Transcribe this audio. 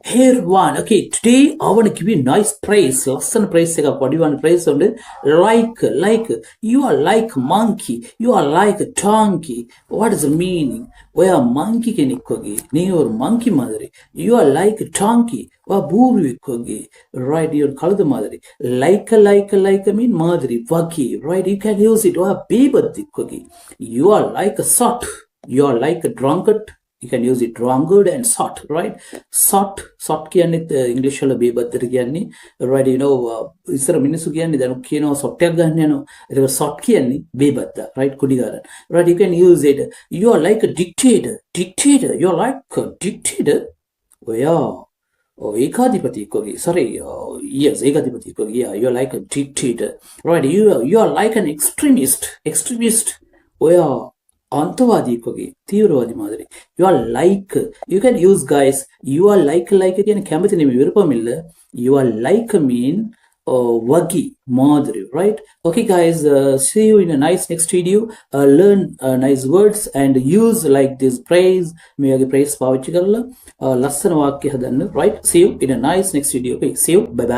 Hey everyone, okay, today I want to give you nice praise, lesson praise එක පොඩිවන් praise උண்டு like you are like monkey, you are like a donkey. What is the meaning? ඔයා monkey කෙනෙක් වගේ, නේ ஒரு monkey மாதிரி. You are like a donkey, ඔයා බූරුවෙක් වගේ. Right, you are කලද மாதிரி. Like mean மாதிரி, වගේ. Right, you can use it. ඔයා බේබද්දෙක් වගේ. You are like a sot, you are like a drunkard. You can use it drunkard and sot, right? Sot කියන්නේ ඉංග්‍රීසි වල බේබද්දට කියන්නේ, right? You know, ඉස්සර මිනිස්සු කියන්නේ දැන් කියනවා sot එකක් ගන්න යනවා. ඒක sot කියන්නේ බේබද්ද, right? කුඩිකාරන්. Right, you can use it. You are like a dictator. You are like a dictator. ඔයා ඒකාධිපතියෙක් වගේ. Sorry, yes, ඒකාධිපතියෙක් වගේ. Yeah, you are like a dictator. Right, you are like an extremist. ඔයා අන්තවාදියෙක් වගේ, තීව්‍රවාදී මාදිරි. You are like, you can use guys, you are like කියන්නේ කැමති නෙමෙයි, විරුපමිල්ල. You are like mean වගේ මාදිරි, right? Okay guys, see you in a nice next video. Learn nice words and use like this praise, මේ වගේ praise පාවිච්චි කරලා ලස්සන වාක්‍ය හදන්න, right? See you in a nice next video. Okay, see you, bye bye.